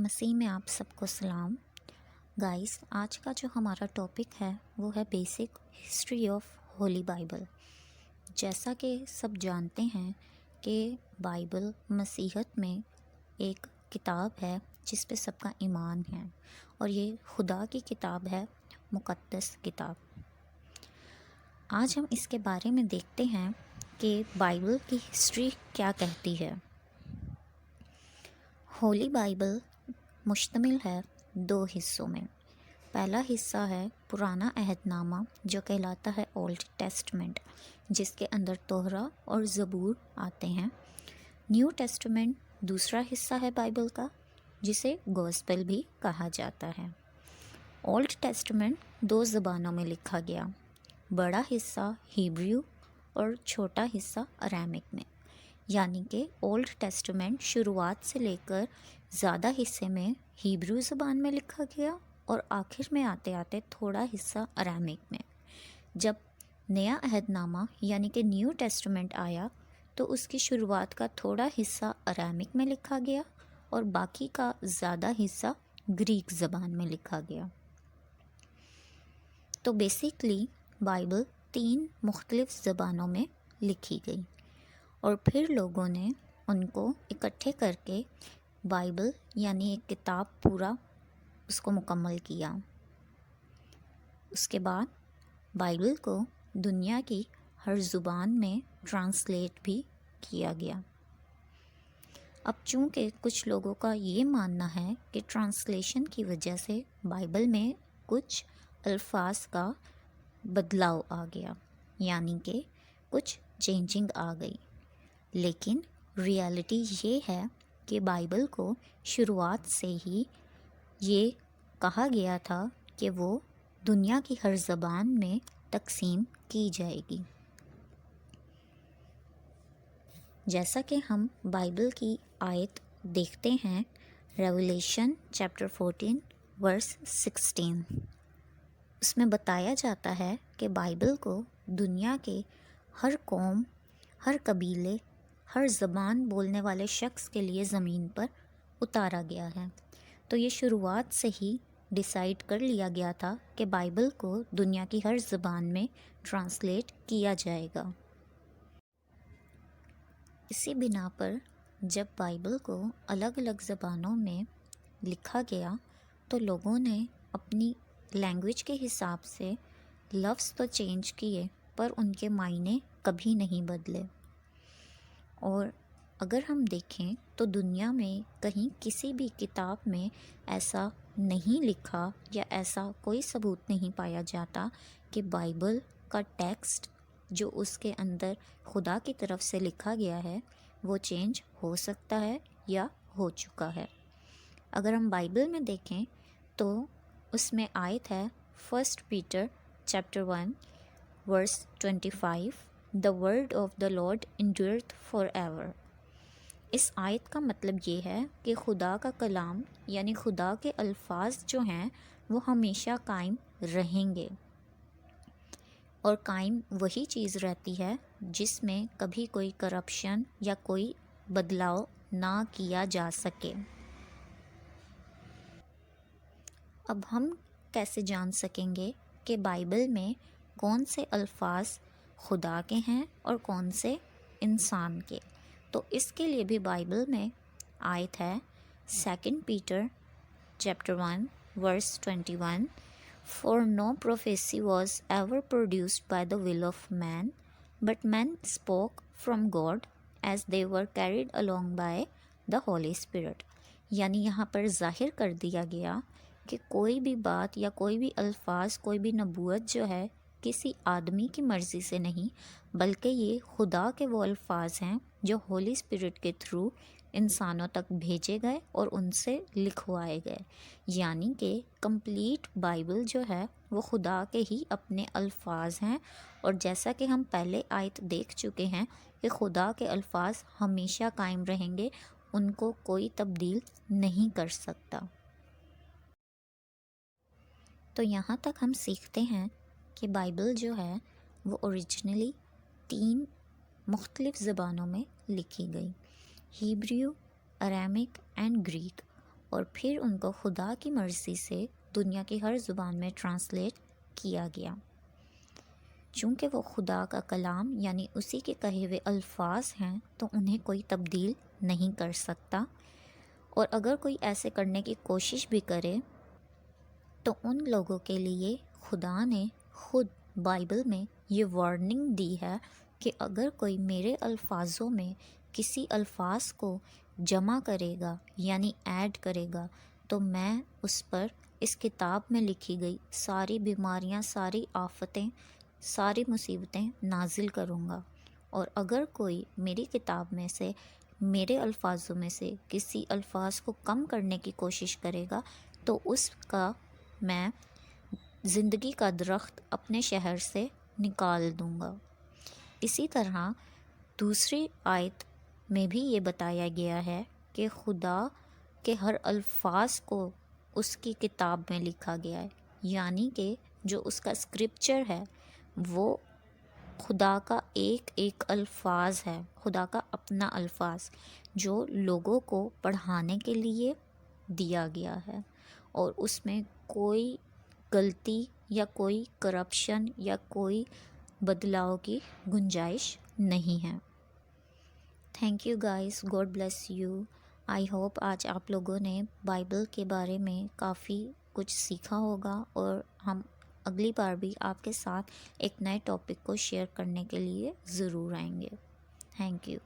مسیح میں آپ سب کو سلام گائز۔ آج کا جو ہمارا ٹاپک ہے وہ ہے basic history of holy Bible. جیسا کہ سب جانتے ہیں کہ بائبل مسیحیت میں ایک کتاب ہے جس پہ سب کا ایمان ہے، اور یہ خدا کی کتاب ہے، مقدس کتاب۔ آج ہم اس کے بارے میں دیکھتے ہیں کہ بائبل کی ہسٹری کیا کہتی ہے۔ ہولی بائبل مشتمل ہے 2 حصوں میں۔ پہلا حصہ ہے پرانا عہد نامہ جو کہلاتا ہے اولڈ ٹیسٹمنٹ، جس کے اندر توحرہ اور زبور آتے ہیں۔ نیو ٹیسٹمنٹ دوسرا حصہ ہے بائبل کا، جسے گوسپل بھی کہا جاتا ہے۔ اولڈ ٹیسٹمنٹ 2 زبانوں میں لکھا گیا، بڑا حصہ ہیبریو اور چھوٹا حصہ ارامیک میں، یعنی کہ اولڈ ٹیسٹمنٹ شروعات سے لے کر زیادہ حصے میں ہیبریو زبان میں لکھا گیا، اور آخر میں آتے آتے تھوڑا حصہ ارامیک میں۔ جب نیا عہد نامہ یعنی کہ نیو ٹیسٹمنٹ آیا تو اس کی شروعات کا تھوڑا حصہ ارامیک میں لکھا گیا اور باقی کا زیادہ حصہ گریک زبان میں لکھا گیا۔ تو بیسیکلی بائبل 3 مختلف زبانوں میں لکھی گئی، اور پھر لوگوں نے ان کو اکٹھے کر کے بائبل یعنی ایک کتاب پورا اس کو مکمل کیا۔ اس کے بعد بائبل کو دنیا کی ہر زبان میں ٹرانسلیٹ بھی کیا گیا۔ اب چونکہ کچھ لوگوں کا یہ ماننا ہے کہ ٹرانسلیشن کی وجہ سے بائبل میں کچھ الفاظ کا بدلاؤ آ گیا، یعنی کہ کچھ چینجنگ آ گئی، لیکن ریالٹی یہ ہے کہ بائبل کو شروعات سے ہی یہ کہا گیا تھا کہ وہ دنیا کی ہر زبان میں تقسیم کی جائے گی۔ جیسا کہ ہم بائبل کی آیت دیکھتے ہیں، ریویلیشن چیپٹر 14 ورس 16، اس میں بتایا جاتا ہے کہ بائبل کو دنیا کے ہر قوم، ہر قبیلے، ہر زبان بولنے والے شخص کے لیے زمین پر اتارا گیا ہے۔ تو یہ شروعات سے ہی ڈیسائیڈ کر لیا گیا تھا کہ بائبل کو دنیا کی ہر زبان میں ٹرانسلیٹ کیا جائے گا۔ اسی بنا پر جب بائبل کو الگ الگ زبانوں میں لکھا گیا تو لوگوں نے اپنی لینگویج کے حساب سے لفظ تو چینج کیے، پر ان کے معنی کبھی نہیں بدلے۔ اور اگر ہم دیکھیں تو دنیا میں کہیں کسی بھی کتاب میں ایسا نہیں لکھا یا ایسا کوئی ثبوت نہیں پایا جاتا کہ بائبل کا ٹیکسٹ جو اس کے اندر خدا کی طرف سے لکھا گیا ہے وہ چینج ہو سکتا ہے یا ہو چکا ہے۔ اگر ہم بائبل میں دیکھیں تو اس میں آیت ہے 1 Peter chapter 1 verse 25، The word of the Lord endureth forever۔ اس آیت کا مطلب یہ ہے کہ خدا کا کلام یعنی خدا کے الفاظ جو ہیں وہ ہمیشہ قائم رہیں گے، اور قائم وہی چیز رہتی ہے جس میں کبھی کوئی کرپشن یا کوئی بدلاؤ نہ کیا جا سکے۔ اب ہم کیسے جان سکیں گے کہ بائبل میں کون سے الفاظ خدا کے ہیں اور کون سے انسان کے؟ تو اس کے لیے بھی بائبل میں آیت ہے 2 Peter chapter 1 verse 21، For no prophecy was ever produced by the will of man, but men spoke from God as they were carried along by the Holy Spirit۔ یعنی یہاں پر ظاہر کر دیا گیا کہ کوئی بھی بات یا کوئی بھی الفاظ، کوئی بھی نبوت جو ہے کسی آدمی کی مرضی سے نہیں، بلکہ یہ خدا کے وہ الفاظ ہیں جو ہولی اسپرٹ کے تھرو انسانوں تک بھیجے گئے اور ان سے لکھوائے گئے۔ یعنی کہ کمپلیٹ بائبل جو ہے وہ خدا کے ہی اپنے الفاظ ہیں، اور جیسا کہ ہم پہلے آیت دیکھ چکے ہیں کہ خدا کے الفاظ ہمیشہ قائم رہیں گے، ان کو کوئی تبدیل نہیں کر سکتا۔ تو یہاں تک ہم سیکھتے ہیں کہ بائبل جو ہے وہ اوریجنلی 3 مختلف زبانوں میں لکھی گئی، ہیبریو، ارامیک اینڈ گریک، اور پھر ان کو خدا کی مرضی سے دنیا کی ہر زبان میں ٹرانسلیٹ کیا گیا۔ چونکہ وہ خدا کا کلام یعنی اسی کے کہے ہوئے الفاظ ہیں تو انہیں کوئی تبدیل نہیں کر سکتا، اور اگر کوئی ایسے کرنے کی کوشش بھی کرے تو ان لوگوں کے لیے خدا نے خود بائبل میں یہ وارننگ دی ہے کہ اگر کوئی میرے الفاظوں میں کسی الفاظ کو جمع کرے گا یعنی ایڈ کرے گا تو میں اس پر اس کتاب میں لکھی گئی ساری بیماریاں، ساری آفتیں، ساری مصیبتیں نازل کروں گا، اور اگر کوئی میری کتاب میں سے میرے الفاظوں میں سے کسی الفاظ کو کم کرنے کی کوشش کرے گا تو اس کا میں زندگی کا درخت اپنے شہر سے نکال دوں گا۔ اسی طرح دوسری آیت میں بھی یہ بتایا گیا ہے کہ خدا کے ہر الفاظ کو اس کی کتاب میں لکھا گیا ہے، یعنی کہ جو اس کا اسکرپچر ہے وہ خدا کا ایک ایک الفاظ ہے، خدا کا اپنا الفاظ جو لوگوں کو پڑھانے کے لیے دیا گیا ہے، اور اس میں کوئی غلطی یا کوئی کرپشن یا کوئی بدلاؤ کی گنجائش نہیں ہے۔ Thank you guys, God bless you. I hope آج آپ لوگوں نے بائبل کے بارے میں کافی کچھ سیکھا ہوگا، اور ہم اگلی بار بھی آپ کے ساتھ ایک نئے ٹاپک کو شیئر کرنے کے لیے ضرور آئیں گے۔ Thank you.